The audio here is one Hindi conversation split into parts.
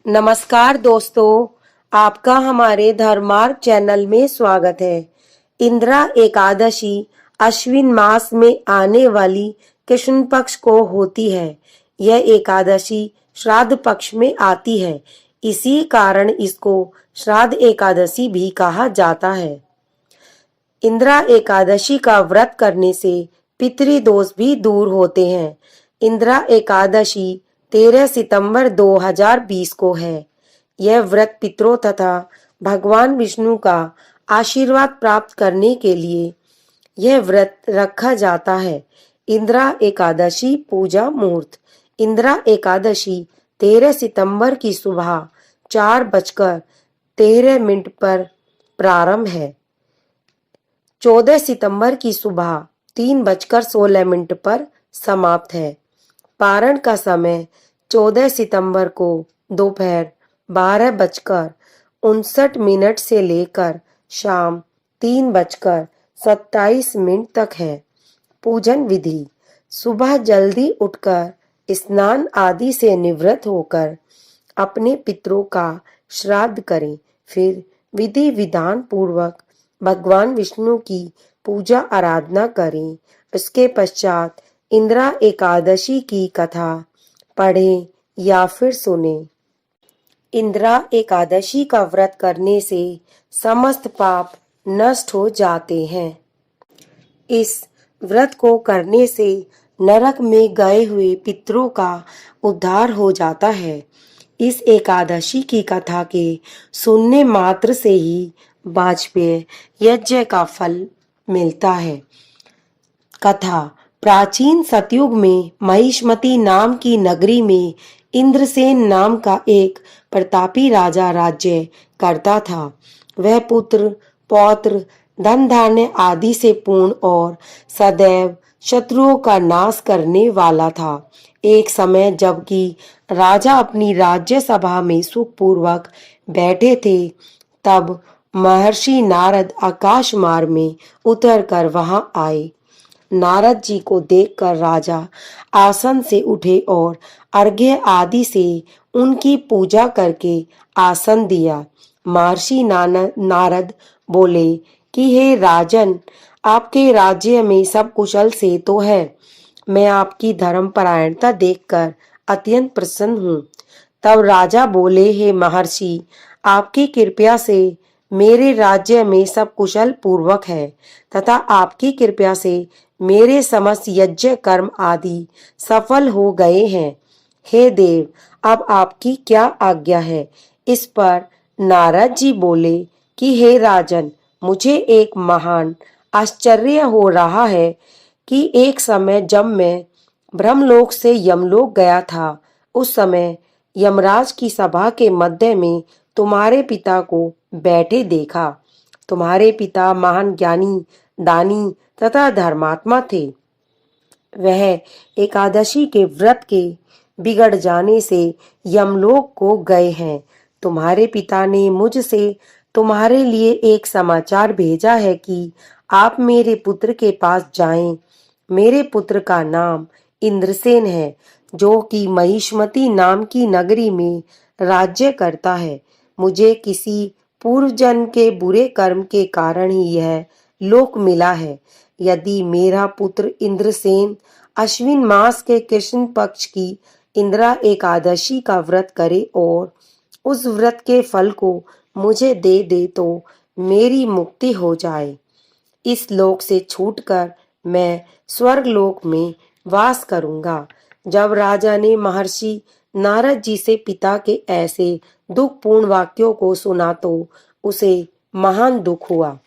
नमस्कार दोस्तों, आपका हमारे धर्मार्थ चैनल में स्वागत है। इंदिरा एकादशी अश्विन मास में आने वाली कृष्ण पक्ष को होती है। यह एकादशी श्राद्ध पक्ष में आती है, इसी कारण इसको श्राद्ध एकादशी भी कहा जाता है। इंदिरा एकादशी का व्रत करने से पितृदोष भी दूर होते हैं। इंदिरा एकादशी 13 सितंबर 2020 को है। यह व्रत पितरों तथा भगवान विष्णु का आशीर्वाद प्राप्त करने के लिए यह व्रत रखा जाता है। इंदिरा एकादशी पूजा मुहूर्त। इंदिरा एकादशी 13 सितंबर की सुबह 4:13 पर प्रारंभ है। 14 सितंबर की सुबह 3:16 पर समाप्त है। पारण का समय 14 सितंबर को दोपहर 12:59 से लेकर शाम 3:27 तक है। पूजन विधि: सुबह जल्दी उठकर स्नान आदि से निवृत्त होकर अपने पितरों का श्राद्ध करें। फिर विधि विधान पूर्वक भगवान विष्णु की पूजा आराधना करें। उसके पश्चात इंदिरा एकादशी की कथा पढ़ें या फिर सुने। इंदिरा एकादशी का व्रत करने से समस्त पाप नष्ट हो जाते हैं। इस व्रत को करने से नरक में गए हुए पितरों का उद्धार हो जाता है। इस एकादशी की कथा के सुनने मात्र से ही वाजपेय यज्ञ का फल मिलता है। कथा: प्राचीन सतयुग में महिष्मती नाम की नगरी में इंद्रसेन नाम का एक प्रतापी राजा राज्य करता था। वह पुत्र पौत्र धन धान्य आदि से पूर्ण और सदैव शत्रुओं का नाश करने वाला था। एक समय जबकि राजा अपनी राज्य सभा में सुखपूर्वक बैठे थे, तब महर्षि नारद आकाश मार्ग में उतरकर वहां आए। नारद जी को देखकर राजा आसन से उठे और अर्घ्य आदि से उनकी पूजा करके आसन दिया। महर्षि नारद बोले कि हे राजन, आपके राज्य में सब कुशल से तो है। मैं आपकी धर्मपरायणता देखकर अत्यंत प्रसन्न हूँ। तब राजा बोले, हे महर्षि, आपकी कृपया से मेरे राज्य में सब कुशल पूर्वक है तथा आपकी कृपया से मेरे समस्त यज्ञ कर्म आदि सफल हो गए हैं। हे देव, अब आपकी क्या आज्ञा है? इस पर नारद जी बोले कि हे राजन, मुझे एक महान आश्चर्य हो रहा है कि एक समय जब मैं ब्रह्मलोक से यमलोक गया था, उस समय यमराज की सभा के मध्य में तुम्हारे पिता को बैठे देखा। तुम्हारे पिता महान ज्ञानी, दानी तथा धर्मात्मा थे। वह एकादशी के व्रत के बिगड़ जाने से यमलोक को गए हैं। तुम्हारे पिता ने मुझसे तुम्हारे लिए एक समाचार भेजा है कि आप मेरे पुत्र के पास जाएं। मेरे पुत्र का नाम इंद्रसेन है, जो कि महिष्मती नाम की नगरी में राज्य करता है। मुझे किसी पूर्व जन्म के बुरे कर्म के कारण ही यह लोक मिला है। यदि मेरा पुत्र इंद्रसेन अश्विन मास के कृष्ण पक्ष की इंदिरा एकादशी का व्रत करे और उस व्रत के फल को मुझे दे दे, तो मेरी मुक्ति हो जाए। इस लोक से छूटकर मैं स्वर्ग लोक में वास करूंगा। जब राजा ने महर्षि नारद जी से पिता के ऐसे दुखपूर्ण वाक्यों को सुना, तो उसे महान दुख हुआ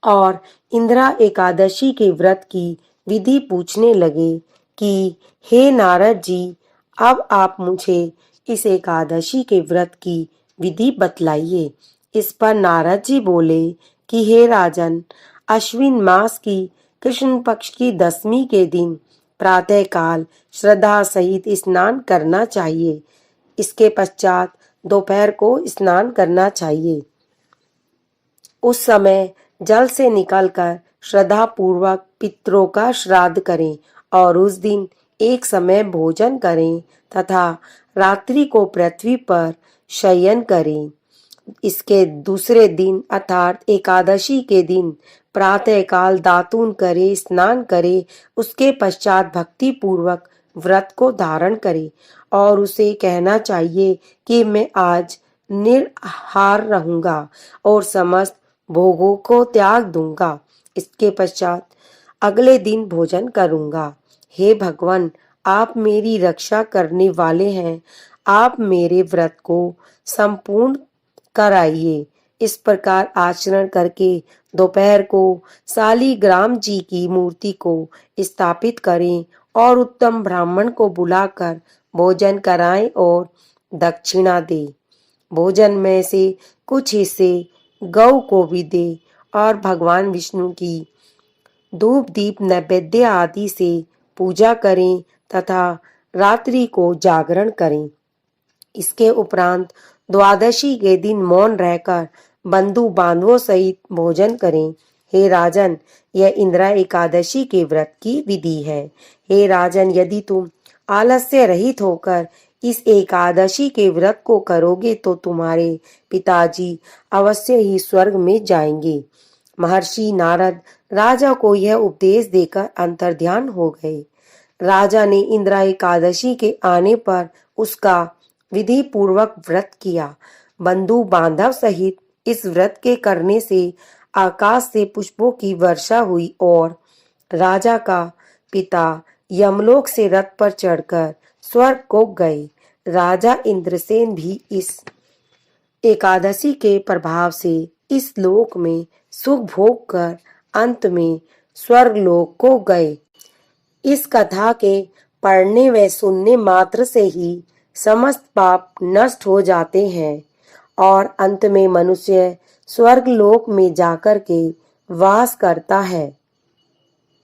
और इंदिरा एकादशी के व्रत की विधि पूछने लगे कि हे नारद जी, अब आप मुझे इस एकादशी के व्रत की विधि बतलाइए। इस पर नारद जी बोले कि हे राजन, अश्विन मास की कृष्ण पक्ष की 10वीं के दिन प्रातः काल श्रद्धा सहित स्नान करना चाहिए। इसके पश्चात दोपहर को स्नान करना चाहिए। उस समय जल से निकलकर श्रद्धा पूर्वक पितरों का श्राद्ध करें और उस दिन एक समय भोजन करें तथा रात्रि को पृथ्वी पर शयन करें। इसके दूसरे दिन अर्थात एकादशी के दिन प्रातःकाल दातून करे, स्नान करे, उसके पश्चात भक्ति पूर्वक व्रत को धारण करे और उसे कहना चाहिए कि मैं आज निराहार रहूंगा और समस्त भोगों को त्याग दूंगा। इसके पश्चात अगले दिन भोजन करूंगा। हे भगवान, आप मेरी रक्षा करने वाले हैं, आप मेरे व्रत को संपूर्ण कराइए। इस प्रकार आचरण करके दोपहर को शालिग्राम जी की मूर्ति को स्थापित करें और उत्तम ब्राह्मण को बुलाकर भोजन कराएं और दक्षिणा दें। भोजन में से कुछ हिस्से गौ को भी दे और भगवान विष्णु की धूप दीप नैवेद्य आदि से पूजा करें तथा रात्रि को जागरण करें। इसके उपरांत द्वादशी के दिन मौन रहकर बंधु बांधवों सहित भोजन करें। हे राजन, यह इंदिरा एकादशी के व्रत की विधि है। हे राजन, यदि तुम आलस्य रहित होकर इस एकादशी के व्रत को करोगे तो तुम्हारे पिताजी अवश्य ही स्वर्ग में जाएंगे। महर्षि नारद राजा को यह उपदेश देकर अंतर्ध्यान हो गए। राजा ने इंदिरा एकादशी के आने पर उसका विधि पूर्वक व्रत किया। बंधु बांधव सहित इस व्रत के करने से आकाश से पुष्पों की वर्षा हुई और राजा का पिता यमलोक से रथ पर चढ़कर स्वर्ग को गए। राजा इंद्रसेन भी इस एकादशी के प्रभाव से इस लोक में सुख भोग कर अंत में स्वर्ग लोक को गए। इस कथा के पढ़ने व सुनने मात्र से ही समस्त पाप नष्ट हो जाते हैं और अंत में मनुष्य स्वर्ग लोक में जाकर के वास करता है।